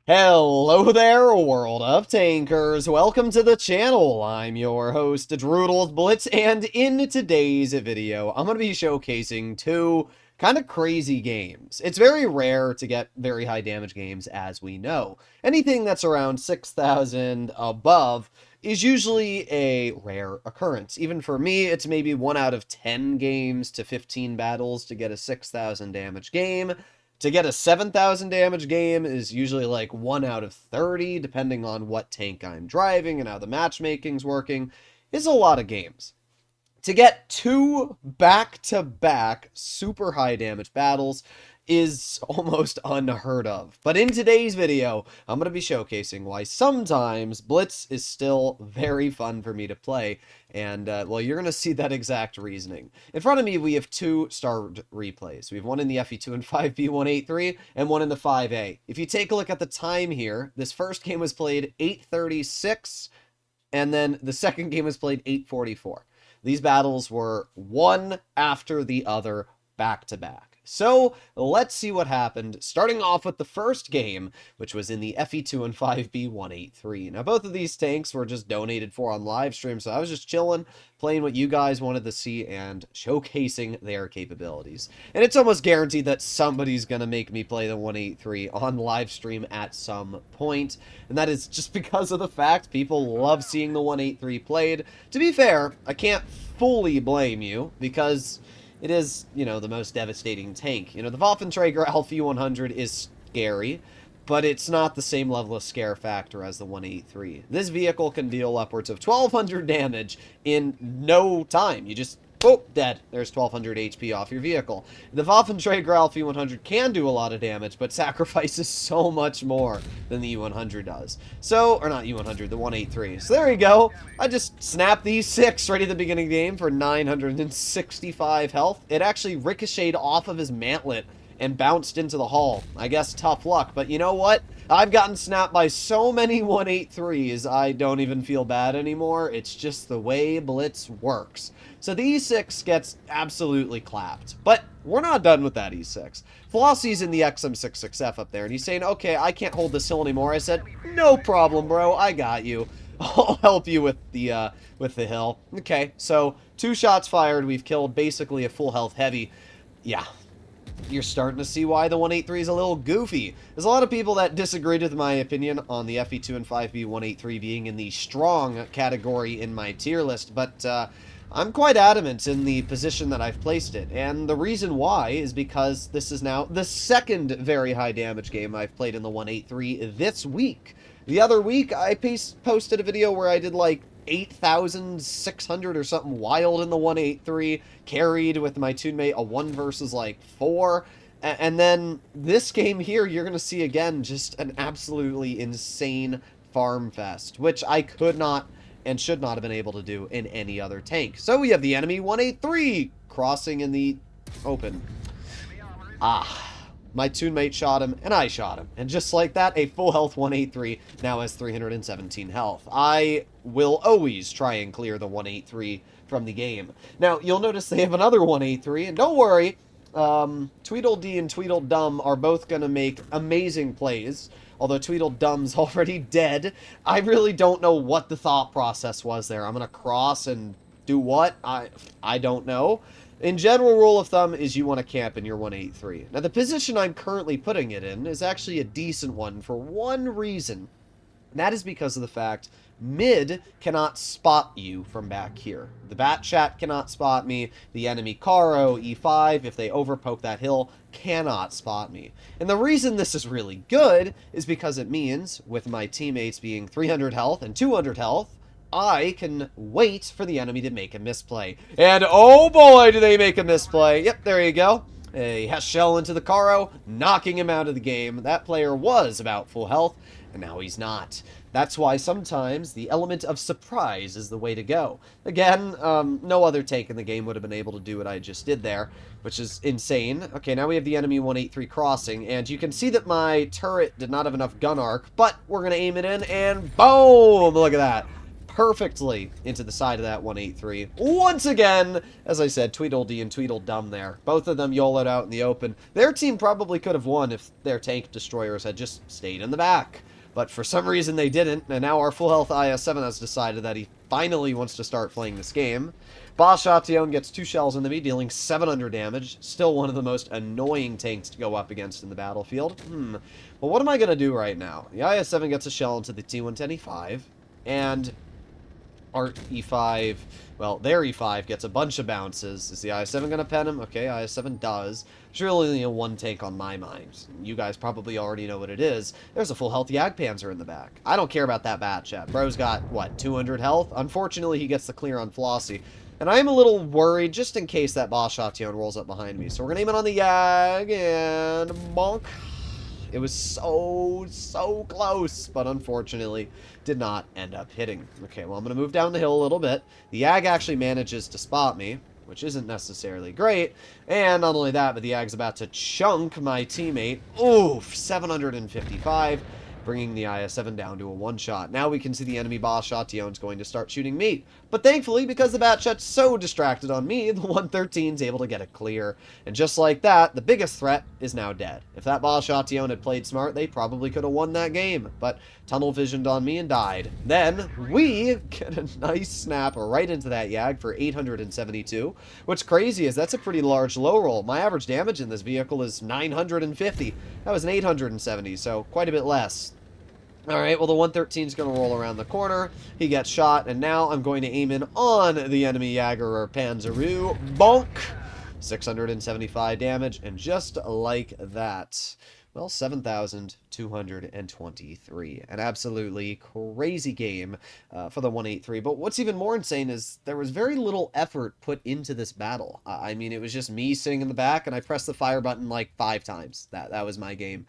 Hello there, world of tankers. Welcome to the channel. I'm your host, Droodles Blitz, and in today's video, I'm going to be showcasing two kind of crazy games. It's very rare to get very high damage games, as we know. Anything that's around 6,000 above is usually a rare occurrence. Even for me, it's maybe 1 out of 10 games to 15 battles to get a 6,000 damage game. To get a 7,000 damage game is usually like 1 out of 30, depending on what tank I'm driving and how the matchmaking's working. It's a lot of games. To get two back-to-back super high damage battles is almost unheard of. But in today's video, I'm going to be showcasing why sometimes Blitz is still very fun for me to play. And, well, you're going to see that exact reasoning. In front of me, we have two starred replays. We have one in the FE2 and 5B183 and one in the 5A. If you take a look at the time here, this first game was played 8:36, and then the second game was played 8:44. These battles were one after the other, back to back. So let's see what happened, starting off with the first game, which was in the FE2 and 5B183. Now, both of these tanks were just donated for on live stream, so I was just chilling, playing what you guys wanted to see, and showcasing their capabilities. And it's almost guaranteed that somebody's going to make me play the 183 on live stream at some point, and that is just because of the fact people love seeing the 183 played. To be fair, I can't fully blame you, because it is, the most devastating tank. The Waffenträger Alpha 100 is scary, but it's not the same level of scare factor as the 183. This vehicle can deal upwards of 1,200 damage in no time. You just, oh, dead. There's 1,200 HP off your vehicle. The Waffenträger Alpha 100 can do a lot of damage, but sacrifices so much more than the U100 does. So, or not U100, the 183. So there you go. I just snapped these 6 right at the beginning of the game for 965 health. It actually ricocheted off of his mantlet and bounced into the hull. I guess tough luck, but you know what? I've gotten snapped by so many 183s, I don't even feel bad anymore. It's just the way Blitz works. So the E6 gets absolutely clapped, but we're not done with that E6. Flossie's in the XM66F up there, and he's saying, okay, I can't hold this hill anymore. I said, no problem, bro, I got you. I'll help you with the hill. Okay, so 2 shots fired, we've killed basically a full health heavy. Yeah, you're starting to see why the 183 is a little goofy. There's a lot of people that disagreed with my opinion on the FE2 and 5B 183 being in the strong category in my tier list, but I'm quite adamant in the position that I've placed it, and the reason why is because this is now the second very high damage game I've played in the 183 this week. The other week, I posted a video where I did like 8,600 or something wild in the 183, carried with my teammate a 1 versus like 4, and then this game here, you're going to see again just an absolutely insane farm fest, which I could not and should not have been able to do in any other tank. So we have the enemy 183 crossing in the open. My teammate shot him, and I shot him. And just like that, a full health 183 now has 317 health. I will always try and clear the 183 from the game. Now, you'll notice they have another 183, and don't worry, Tweedledee and Tweedledum are both going to make amazing plays. Although Tweedledum's already dead, I really don't know what the thought process was there. I'm going to cross and do what? I don't know. In general, rule of thumb is you want to camp in your 183. Now, the position I'm currently putting it in is actually a decent one for one reason. And that is because of the fact mid cannot spot you from back here. The Bat Chat cannot spot me. The enemy Caro, E5, if they overpoke that hill, cannot spot me. And the reason this is really good is because it means, with my teammates being 300 health and 200 health, I can wait for the enemy to make a misplay. And oh boy, do they make a misplay. Yep, there you go. A Hess shell into the Caro, knocking him out of the game. That player was about full health, and now he's not. That's why sometimes the element of surprise is the way to go. Again, no other tank in the game would have been able to do what I just did there, which is insane. Okay, now we have the enemy 183 crossing, and you can see that my turret did not have enough gun arc, but we're going to aim it in, and boom! Look at that. perfectly into the side of that 183. Once again, as I said, Tweedledee and Tweedledum there. Both of them YOLO'd out in the open. Their team probably could have won if their tank destroyers had just stayed in the back. But for some reason they didn't, and now our full health IS-7 has decided that he finally wants to start playing this game. Boss Shation gets 2 shells into me, dealing 700 damage. Still one of the most annoying tanks to go up against in the battlefield. Well, what am I going to do right now? The IS-7 gets a shell into the T-110 E5, and our E5, well, their E5 gets a bunch of bounces. Is the IS-7 going to pen him? Okay, IS-7 does. There's really only one tank on my mind. You guys probably already know what it is. There's a full health Jagdpanzer in the back. I don't care about that bat chat. Bro's got, what, 200 health? Unfortunately, he gets the clear on Flossie. And I'm a little worried just in case that Boss Shation rolls up behind me. So we're going to aim it on the Yag, and bonk. It was so close, but unfortunately did not end up hitting. Okay, well, I'm going to move down the hill a little bit. The Yag actually manages to spot me, which isn't necessarily great. And not only that, but the Yag's about to chunk my teammate. Oof, 755. Bringing the IS-7 down to a one-shot. Now we can see the enemy Boss Shation's going to start shooting me. But thankfully, because the Batshot's so distracted on me, the 113's able to get it clear. And just like that, the biggest threat is now dead. If that Boss Shation had played smart, they probably could have won that game. But tunnel visioned on me and died. Then, we get a nice snap right into that Yag for 872. What's crazy is that's a pretty large low roll. My average damage in this vehicle is 950. That was an 870, so quite a bit less. Alright, well the 113 is going to roll around the corner. He gets shot, and now I'm going to aim in on the enemy Jager or Panzeroo. Bonk! 675 damage, and just like that, well, 7,223. An absolutely crazy game for the 183. But what's even more insane is there was very little effort put into this battle. I mean, it was just me sitting in the back, and I pressed the fire button like 5 times. That was my game.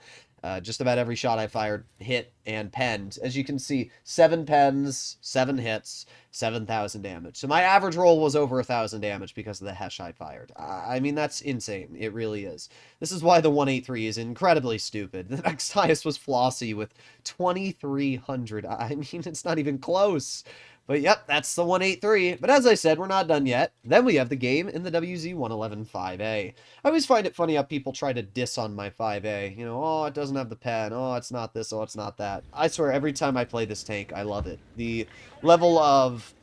Just about every shot I fired hit and penned. As you can see, 7 pens, 7 hits, 7,000 damage. So my average roll was over 1,000 damage because of the Hesh I fired. I mean, that's insane. It really is. This is why the 183 is incredibly stupid. The next highest was Flossie with 2,300. I mean, it's not even close. But yep, that's the 183. But as I said, we're not done yet. Then we have the game in the WZ-111 5A. I always find it funny how people try to diss on my 5A. You know, oh, it doesn't have the pen. Oh, it's not this. Oh, it's not that. I swear, every time I play this tank, I love it. The level of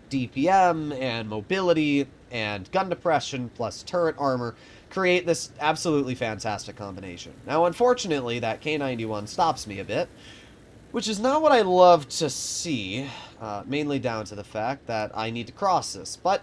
DPM and mobility and gun depression plus turret armor create this absolutely fantastic combination. Now, unfortunately, that K91 stops me a bit, which is not what I love to see, mainly down to the fact that I need to cross this. But,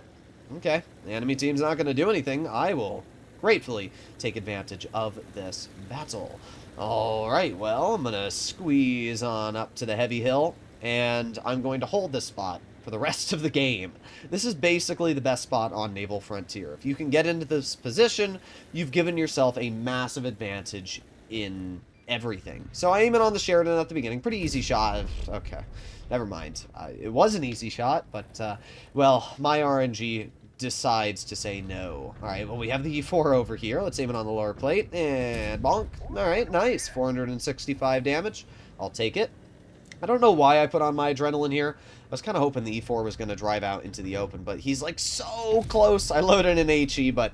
okay, the enemy team's not going to do anything. I will gratefully take advantage of this battle. Alright, well, I'm going to squeeze on up to the heavy hill, and I'm going to hold this spot for the rest of the game. This is basically the best spot on Naval Frontier. If you can get into this position, you've given yourself a massive advantage in everything. So I aim it on the Sheridan at the beginning. Pretty easy shot. Okay, never mind. It was an easy shot, but, well, my RNG decides to say no. Alright, well, we have the E4 over here. Let's aim it on the lower plate, and bonk. Alright, nice. 465 damage. I'll take it. I don't know why I put on my adrenaline here. I was kind of hoping the E4 was going to drive out into the open, but he's, like, so close. I loaded an HE, but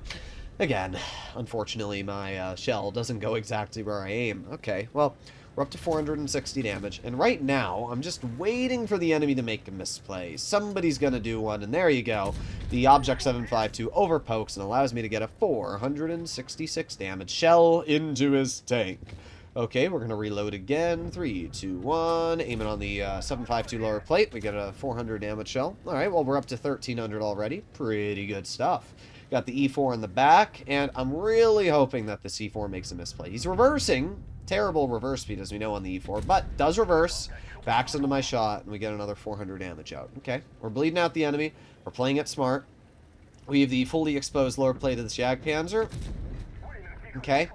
again, unfortunately, my shell doesn't go exactly where I aim. Okay, well, we're up to 460 damage, and right now, I'm just waiting for the enemy to make a misplay. Somebody's gonna do one, and there you go. The Object 752 overpokes and allows me to get a 466 damage shell into his tank. Okay, we're gonna reload again. 3, 2, 1. Aim it on the 752 lower plate. We get a 400 damage shell. Alright, well, we're up to 1,300 already. Pretty good stuff. Got the E4 in the back, and I'm really hoping that the C4 makes a misplay. He's reversing. Terrible reverse speed, as we know on the E4, but does reverse. Backs into my shot, and we get another 400 damage out. Okay, we're bleeding out the enemy. We're playing it smart. We have the fully exposed lower plate of this Jagdpanzer. Okay,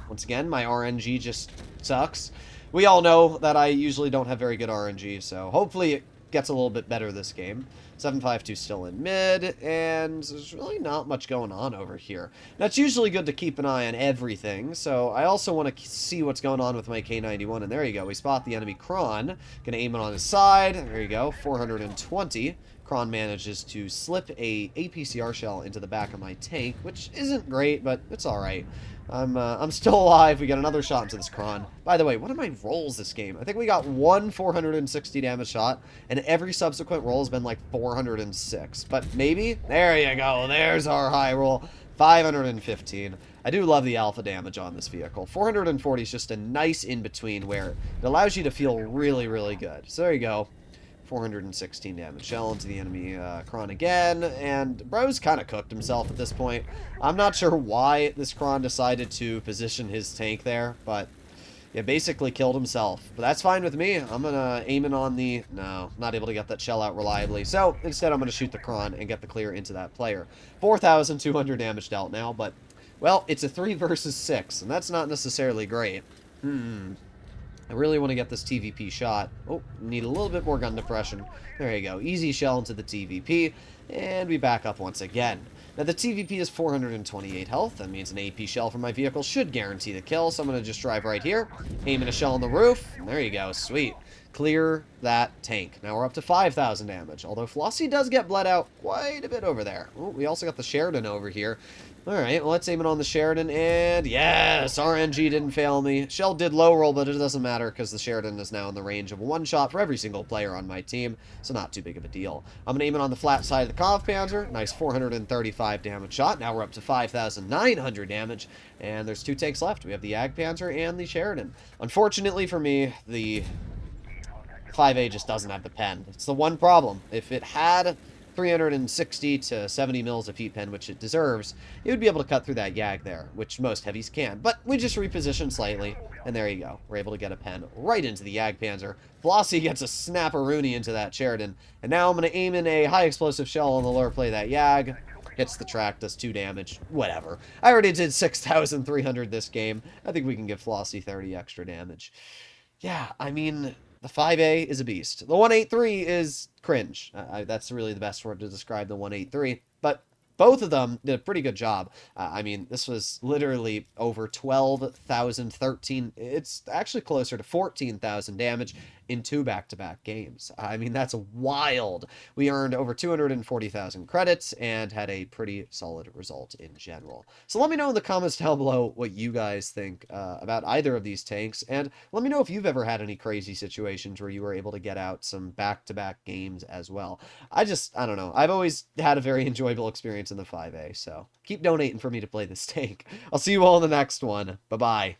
once again, my RNG just sucks. We all know that I usually don't have very good RNG, so hopefully it gets a little bit better this game. 752 still in mid, and there's really not much going on over here. Now, it's usually good to keep an eye on everything, so I also want to see what's going on with my K91, and there you go. We spot the enemy Kron. Gonna aim it on his side. There you go, 420. Kron manages to slip a APCR shell into the back of my tank, which isn't great, but it's alright. I'm still alive. We got another shot into this Kron. By the way, what are my rolls this game? I think we got one 460 damage shot, and every subsequent roll has been like 406. But maybe? There you go. There's our high roll. 515. I do love the alpha damage on this vehicle. 440 is just a nice in-between where it allows you to feel really, really good. So there you go. 416 damage. Shell into the enemy Kron again, and bro's kind of cooked himself at this point. I'm not sure why this Kron decided to position his tank there, but yeah, basically killed himself. But that's fine with me. I'm gonna aim in on the... No, not able to get that shell out reliably. So instead I'm gonna shoot the Kron and get the clear into that player. 4,200 damage dealt now, but, well, it's a 3 versus 6, and that's not necessarily great. I really want to get this TVP shot. Oh, need a little bit more gun depression. There you go. Easy shell into the TVP, and we back up once again. Now, the TVP is 428 health. That means an AP shell from my vehicle should guarantee the kill, so I'm going to just drive right here, aiming a shell on the roof. There you go. Sweet. Clear that tank. Now we're up to 5,000 damage, although Flossie does get bled out quite a bit over there. Oh, we also got the Sheridan over here. Alright, well, let's aim it on the Sheridan, and yes, RNG didn't fail me. Shell did low roll, but it doesn't matter because the Sheridan is now in the range of one shot for every single player on my team, so not too big of a deal. I'm going to aim it on the flat side of the Kov Panzer. Nice 435 damage shot. Now we're up to 5,900 damage, and there's 2 tanks left. We have the Ag Panzer and the Sheridan. Unfortunately for me, the 5A just doesn't have the pen. It's the one problem. If it had 360 to 70 mils of heat pen, which it deserves, it would be able to cut through that Yag there, which most heavies can. But we just repositioned slightly, and there you go. We're able to get a pen right into the Yag Panzer. Flossie gets a snapperoonie into that Sheridan, and now I'm going to aim in a high explosive shell on the lower play that Yag. Hits the track, does 2 damage, whatever. I already did 6,300 this game. I think we can give Flossie 30 extra damage. Yeah, I mean, the 5A is a beast. The 183 is cringe. That's really the best word to describe the 183. But both of them did a pretty good job. I mean, this was literally over 12,000, 13. It's actually closer to 14,000 damage in 2 back-to-back games. I mean, that's wild. We earned over 240,000 credits and had a pretty solid result in general. So let me know in the comments down below what you guys think about either of these tanks, and let me know if you've ever had any crazy situations where you were able to get out some back-to-back games as well. I don't know. I've always had a very enjoyable experience in the 5A, so keep donating for me to play this tank. I'll see you all in the next one. Bye-bye.